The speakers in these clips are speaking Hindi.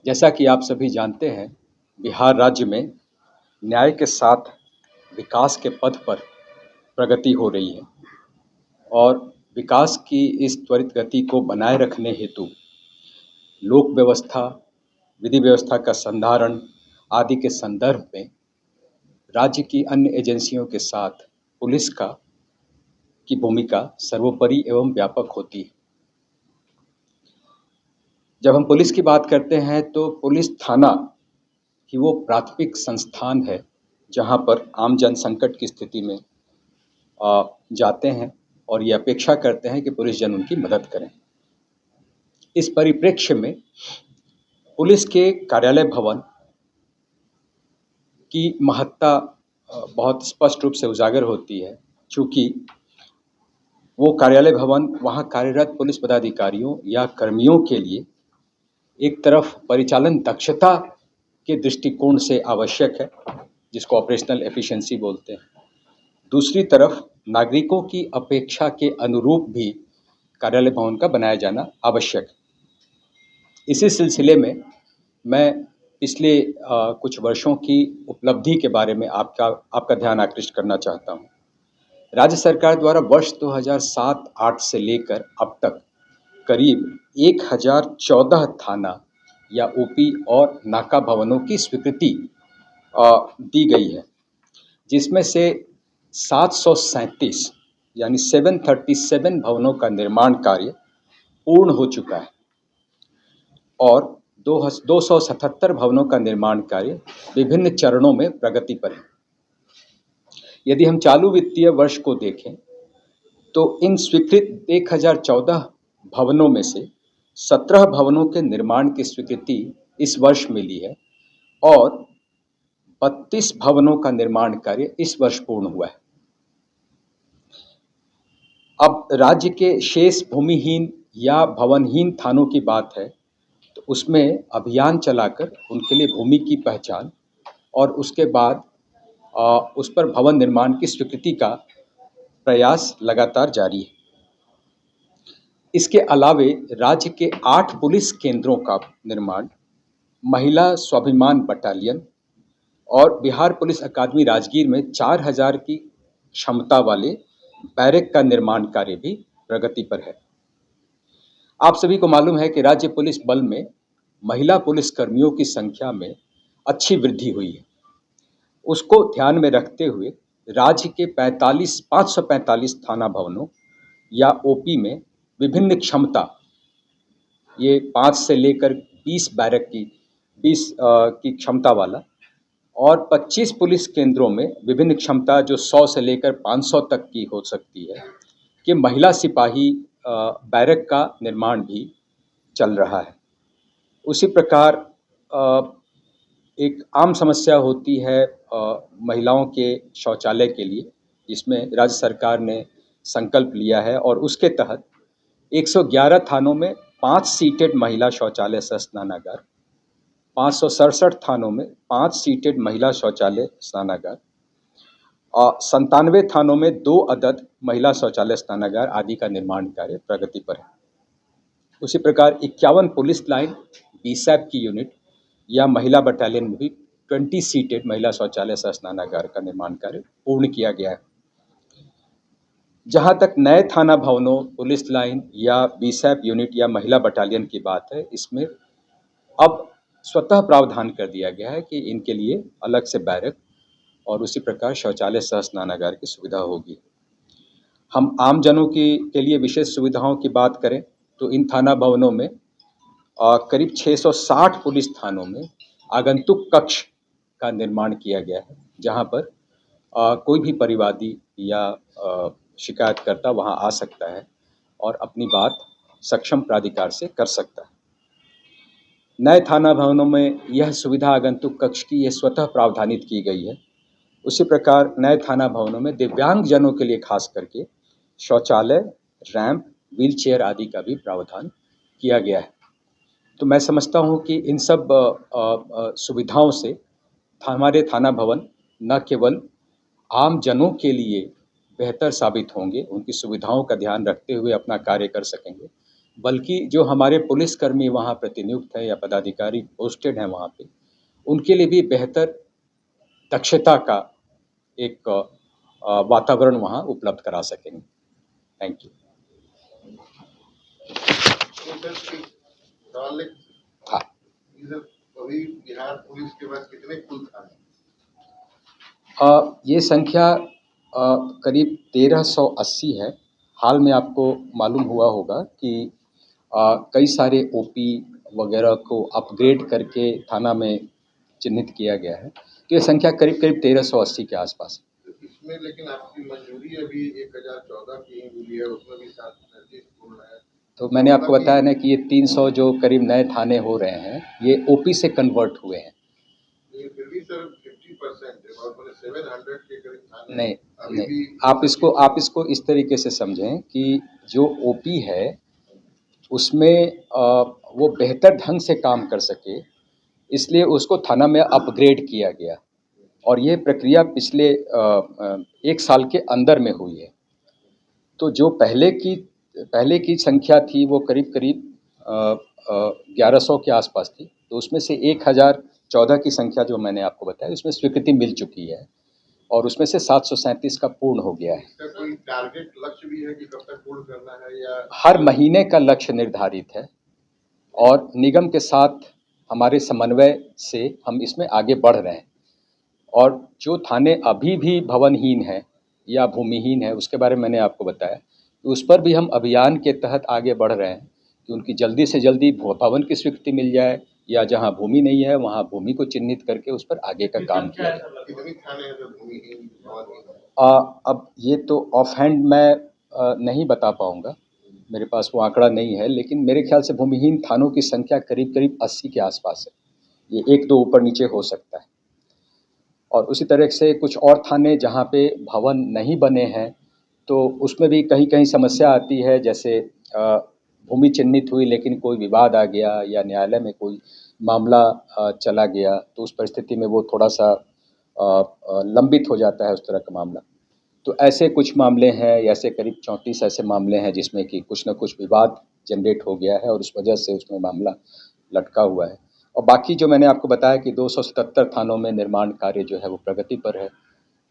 जैसा कि आप सभी जानते हैं, बिहार राज्य में न्याय के साथ विकास के पथ पर प्रगति हो रही है और विकास की इस त्वरित गति को बनाए रखने हेतु लोक व्यवस्था, विधि व्यवस्था का संधारण आदि के संदर्भ में राज्य की अन्य एजेंसियों के साथ पुलिस की भूमिका सर्वोपरि एवं व्यापक होती है। जब हम पुलिस की बात करते हैं तो पुलिस थाना ही वो प्राथमिक संस्थान है जहां पर आम जन संकट की स्थिति में जाते हैं और ये अपेक्षा करते हैं कि पुलिस जन उनकी मदद करें। इस परिप्रेक्ष्य में पुलिस के कार्यालय भवन की महत्ता बहुत स्पष्ट रूप से उजागर होती है, चूँकि वो कार्यालय भवन वहाँ कार्यरत पुलिस पदाधिकारियों या कर्मियों के लिए एक तरफ परिचालन दक्षता के दृष्टिकोण से आवश्यक है, जिसको ऑपरेशनल एफिशिएंसी बोलते हैं। दूसरी तरफ नागरिकों की अपेक्षा के अनुरूप भी कार्यालय भवन का बनाया जाना आवश्यक है। इसी सिलसिले में मैं पिछले कुछ वर्षों की उपलब्धि के बारे में आपका ध्यान आकृष्ट करना चाहता हूँ। राज्य सरकार द्वारा वर्ष 2007-08 से लेकर अब तक करीब 1014 थाना या ओपी और नाका भवनों की स्वीकृति दी गई है, जिसमें से 737 यानी 737 भवनों का निर्माण कार्य पूर्ण हो चुका है और 277 भवनों का निर्माण कार्य विभिन्न चरणों में प्रगति पर है। यदि हम चालू वित्तीय वर्ष को देखें तो इन स्वीकृत 1014 भवनों में से 17 भवनों के निर्माण की स्वीकृति इस वर्ष मिली है और 32 भवनों का निर्माण कार्य इस वर्ष पूर्ण हुआ है। अब राज्य के शेष भूमिहीन या भवनहीन थानों की बात है तो उसमें अभियान चलाकर उनके लिए भूमि की पहचान और उसके बाद उस पर भवन निर्माण की स्वीकृति का प्रयास लगातार जारी है। इसके अलावे राज्य के 8 पुलिस केंद्रों का निर्माण, महिला स्वाभिमान बटालियन और बिहार पुलिस अकादमी राजगीर में 4000 की क्षमता वाले बैरक का निर्माण कार्य भी प्रगति पर है। आप सभी को मालूम है कि राज्य पुलिस बल में महिला पुलिस कर्मियों की संख्या में अच्छी वृद्धि हुई है। उसको ध्यान में रखते हुए राज्य के 545 थाना भवनों या ओपी में विभिन्न क्षमता, ये 5 से लेकर 20 बैरक की क्षमता वाला और 25 पुलिस केंद्रों में विभिन्न क्षमता जो 100 से लेकर 500 तक की हो सकती है कि महिला सिपाही बैरक का निर्माण भी चल रहा है। उसी प्रकार एक आम समस्या होती है महिलाओं के शौचालय के लिए, जिसमें राज्य सरकार ने संकल्प लिया है और उसके तहत 111 थानों में 5 सीटेड महिला शौचालय सह स्नानागार, 567 थानों में 5 सीटेड महिला शौचालय स्नानागार और 97 थानों में 2 अदद महिला शौचालय स्नानागार आदि का निर्माण कार्य प्रगति पर है। उसी प्रकार 51 पुलिस लाइन बीसैप की यूनिट या महिला बटालियन में भी 20 सीटेड महिला शौचालय सह स्नानागार का निर्माण कार्य पूर्ण किया गया है। जहां तक नए थाना भवनों, पुलिस लाइन या बीसैप यूनिट या महिला बटालियन की बात है, इसमें अब स्वतः प्रावधान कर दिया गया है कि इनके लिए अलग से बैरक और उसी प्रकार शौचालय सह स्नानागार की सुविधा होगी। हम आम जनों के लिए विशेष सुविधाओं की बात करें तो इन थाना भवनों में करीब 660 पुलिस थानों में आगंतुक कक्ष का निर्माण किया गया है, जहां पर कोई भी परिवादी या शिकायतकर्ता वहां आ सकता है और अपनी बात सक्षम प्राधिकार से कर सकता है। नए थाना भवनों में यह सुविधा आगंतुक कक्ष की यह स्वतः प्रावधानित की गई है। उसी प्रकार नए थाना भवनों में दिव्यांग जनों के लिए खास करके शौचालय, रैंप, व्हील चेयर आदि का भी प्रावधान किया गया है। तो मैं समझता हूं कि इन सब सुविधाओं से हमारे थाना भवन न केवल आम जनों के लिए बेहतर साबित होंगे, उनकी सुविधाओं का ध्यान रखते हुए अपना कार्य कर सकेंगे, बल्कि जो हमारे पुलिसकर्मी वहाँ प्रतिनियुक्त हैं या पदाधिकारी पोस्टेड हैं वहाँ पे, उनके लिए भी बेहतर दक्षता का एक वातावरण वहाँ उपलब्ध करा सकेंगे। Thank you. हाँ, अभी बिहार पुलिस के पास कितने कुल थाने? ये संख्या करीब 1380 है। हाल में आपको मालूम हुआ होगा कि कई सारे ओपी वगैरह को अपग्रेड करके थाना में चिन्हित किया गया है, तो ये संख्या करीब करीब 1380 के आसपास है। इसमें लेकिन आपकी मंजूरी अभी 1014 की मिली है, उसमें भी 737 पूर्ण है। तो मैंने आपको बताया ना कि ये 300 जो करीब नए थाने हो रहे हैं, ये ओपी से कन्वर्ट हुए हैं। फिर भी सर 50% और 700 के करीब थाने नहीं, आप इसको इस तरीके से समझें कि जो ओपी है उसमें वो बेहतर ढंग से काम कर सके, इसलिए उसको थाना में अपग्रेड किया गया और ये प्रक्रिया पिछले 1 साल के अंदर में हुई है। तो जो पहले की संख्या थी वो करीब करीब 1100 के आसपास थी, तो उसमें से 1014 की संख्या जो मैंने आपको बताया उसमें स्वीकृति मिल चुकी है और उसमें से 737 का पूर्ण हो गया है। इसका कोई टारगेट लक्ष्य भी है कि कब तक पूर्ण करना है या? हर महीने का लक्ष्य निर्धारित है और निगम के साथ हमारे समन्वय से हम इसमें आगे बढ़ रहे हैं। और जो थाने अभी भी भवनहीन है या भूमिहीन है उसके बारे में मैंने आपको बताया, तो उस पर भी हम अभियान के तहत आगे बढ़ रहे हैं कि उनकी जल्दी से जल्दी भवन की स्वीकृति मिल जाए या जहां भूमि नहीं है वहां भूमि को चिन्हित करके उस पर आगे का काम किया जाए। कितने थाने हैं जो भूमिहीन अब ये तो ऑफ हैंड मैं नहीं बता पाऊंगा, मेरे पास वो आंकड़ा नहीं है, लेकिन मेरे ख्याल से भूमिहीन थानों की संख्या करीब करीब 80 के आसपास है। ये 1-2 ऊपर नीचे हो सकता है। और उसी तरह से कुछ और थाने जहाँ पे भवन नहीं बने हैं, तो उसमें भी कहीं-कहीं समस्या आती है, जैसे भूमि चिन्हित हुई लेकिन कोई विवाद आ गया या न्यायालय में कोई मामला चला गया, तो उस परिस्थिति में वो थोड़ा-सा लंबित हो जाता है उस तरह का मामला। तो ऐसे कुछ मामले हैं, ऐसे करीब 34 ऐसे मामले हैं जिसमें कि कुछ न कुछ विवाद जनरेट हो गया है और उस वजह से उसमें मामला लटका हुआ है। और बाकी जो मैंने आपको बताया कि 277 थानों में निर्माण कार्य जो है वो प्रगति पर है।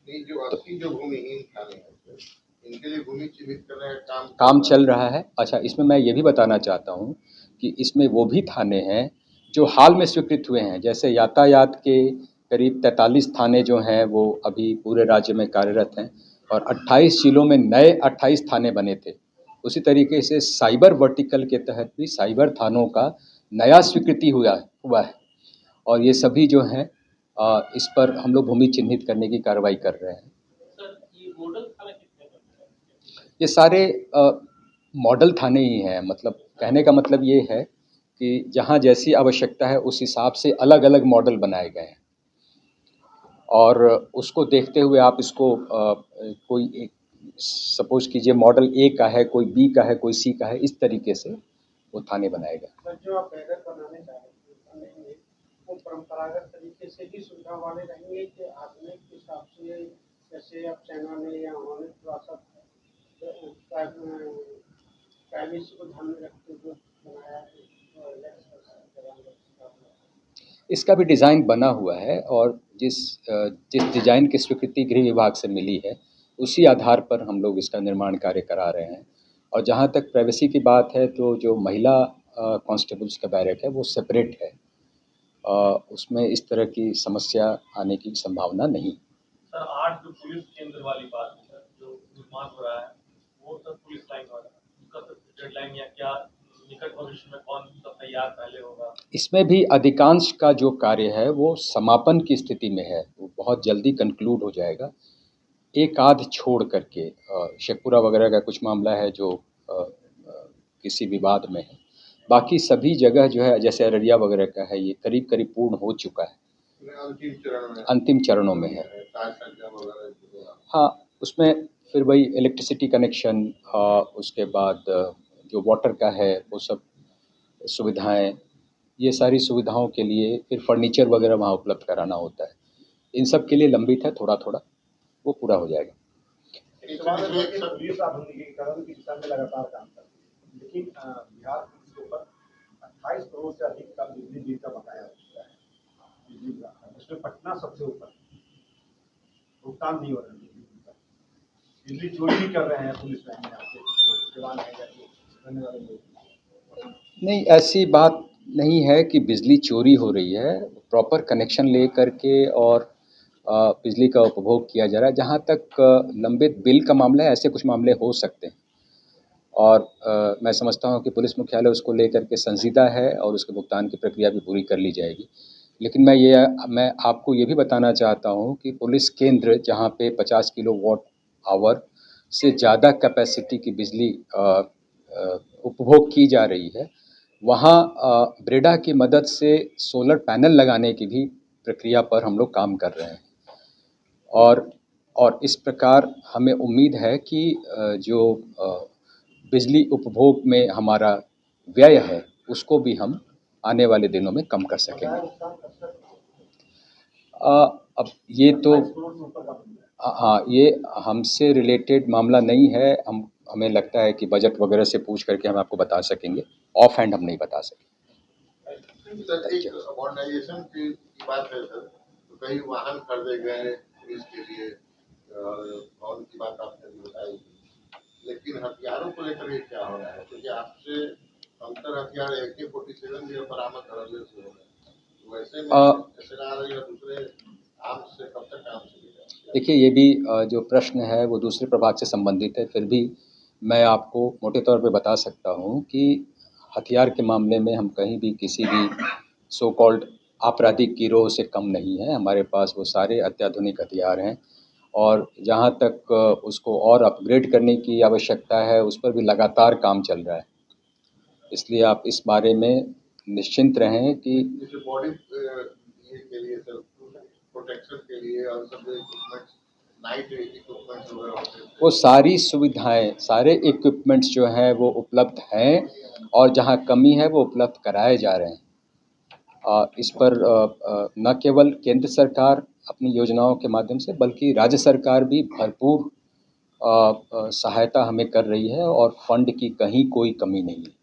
जो 80 जो भूमिहीन थाने हैं, इनके लिए भूमि चिन्हित करने का काम चल रहा है। अच्छा, इसमें मैं ये भी बताना चाहता हूँ कि इसमें वो भी थाने हैं जो हाल में स्वीकृत हुए हैं, जैसे यातायात के करीब 43 थाने जो हैं वो अभी पूरे राज्य में कार्यरत हैं और 28 जिलों में नए 28 थाने बने थे। उसी तरीके से साइबर वर्टिकल के तहत भी साइबर थानों का नया स्वीकृति हुआ है और ये सभी जो हैं इस पर हम लोग भूमि चिन्हित करने की कार्रवाई कर रहे हैं। ये सारे मॉडल थाने ही हैं, मतलब कहने का मतलब ये है कि जहाँ जैसी आवश्यकता है उस हिसाब से अलग-अलग मॉडल बनाए गए हैं और उसको देखते हुए आप इसको कोई एक सपोज़ कीजिए मॉडल ए का है, कोई बी का है, कोई सी का है, इस तरीके से वो थाने बनाए गए। सर, जो आप बैरक बनाने जा रहे हैं वो परंपरागत तरीके से ही सुविधा वाले रहेंगे कि आधुनिक हिसाब से, जैसे अब चाइना में या उन्होंने थोड़ा सा प्राइवेसी को ध्यान में रखते हुए बनाया है? इसका भी डिज़ाइन बना हुआ है और जिस डिज़ाइन की स्वीकृति गृह विभाग से मिली है उसी आधार पर हम लोग इसका निर्माण कार्य करा रहे हैं। और जहाँ तक प्राइवेसी की बात है तो जो महिला कांस्टेबल्स का बैरक है वो सेपरेट है, उसमें इस तरह की समस्या आने की संभावना नहीं। सर, 8 जो पुलिस केंद्र वाली बात है सर, जो निर्माण हो रहा है वो सर पुलिस लाइन वाला, उसका सर डेडलाइन या क्या निकट भविष्य में कौन सा तैयार पहले होगा? इसमें भी अधिकांश का जो कार्य है वो समापन की स्थिति में है, वो बहुत जल्दी कंक्लूड हो जाएगा। एक आध छोड़ करके शेखपुरा वगैरह का कुछ मामला है जो किसी विवाद में है, बाकी सभी जगह जो है जैसे अररिया वगैरह का है ये करीब करीब पूर्ण हो चुका है, अंतिम चरणों में है। हाँ, उसमें फिर वही इलेक्ट्रिसिटी कनेक्शन, उसके बाद जो वाटर का है वो सब सुविधाएं, ये सारी सुविधाओं के लिए फिर फर्नीचर वगैरह वहाँ उपलब्ध कराना होता है। इन सब के लिए लंबित है, थोड़ा थोड़ा वो पूरा हो जाएगा। पुलिस आधुनिकीकरण की दिशा में लगातार काम कर रही है। लेकिन बिहार पुलिस के ऊपर 28 करोड़ से अधिक का बिजली बिल का बकाया हो चुका है, बिजली विभाग का, जिसमें पटना सबसे ऊपर भुगतान नहीं हो रहा है बिजली बिल का। बिजली चोरी भी कर रहे हैं पुलिस लाइन में आपके जवान है या जो रहने वाले लोग। नहीं, ऐसी बात नहीं है कि बिजली चोरी हो रही है। प्रॉपर कनेक्शन ले करके और बिजली का उपभोग किया जा रहा है। जहाँ तक लंबित बिल का मामला है, ऐसे कुछ मामले हो सकते हैं और मैं समझता हूँ कि पुलिस मुख्यालय उसको लेकर के संजीदा है और उसके भुगतान की प्रक्रिया भी पूरी कर ली जाएगी। लेकिन मैं आपको ये भी बताना चाहता हूँ कि पुलिस केंद्र जहाँ पे 50 किलोवाट आवर से ज़्यादा कैपेसिटी की बिजली उपभोग की जा रही है, वहाँ ब्रेडा की मदद से सोलर पैनल लगाने की भी प्रक्रिया पर हम लोग काम कर रहे हैं और इस प्रकार हमें उम्मीद है कि जो बिजली उपभोग में हमारा व्यय है, उसको भी हम आने वाले दिनों में कम कर सकेंगे। अब ये तो हाँ, ये हमसे रिलेटेड मामला नहीं है। हमें लगता है कि बजट वगैरह से पूछ करके हम आपको बता सकेंगे। ऑफ हैंड हम नहीं बता सकेंगे। सर, एक मॉडर्नाइजेशन की बात है सर, तो कई वाहन खरीदे गए पुलिस के लिए और उनकी बात आपने भी बताई, लेकिन हथियारों को लेकर ये क्या हो रहा है? क्योंकि आपसे अंतर हथियार AK-47 भी बरामद धड़ल्ले से हो रहे हैं, तो वैसे में SLR या दूसरे आर्म्स से कब तक काम चलेगा? देखिए, ये भी जो प्रश्न है वो दूसरे प्रभाग से संबंधित है, फिर भी मैं आपको मोटे तौर पे बता सकता हूँ कि हथियार के मामले में हम कहीं भी किसी भी सो कॉल्ड आपराधिक गिरोह से कम नहीं है। हमारे पास वो सारे अत्याधुनिक हथियार हैं और जहाँ तक उसको और अपग्रेड करने की आवश्यकता है, उस पर भी लगातार काम चल रहा है। इसलिए आप इस बारे में निश्चिंत रहें कि जैसे बॉडी के लिए सर, प्रोटेक्शन के लिए और सब इक्विपमेंट्स, नाइट इक्विपमेंट्स वगैरह होते हैं, वो सारी सुविधाएं, सारे इक्विपमेंट्स जो हैं वो उपलब्ध हैं और जहाँ कमी है वो उपलब्ध कराए जा रहे हैं। इस पर न केवल केंद्र सरकार अपनी योजनाओं के माध्यम से, बल्कि राज्य सरकार भी भरपूर सहायता हमें कर रही है और फंड की कहीं कोई कमी नहीं है।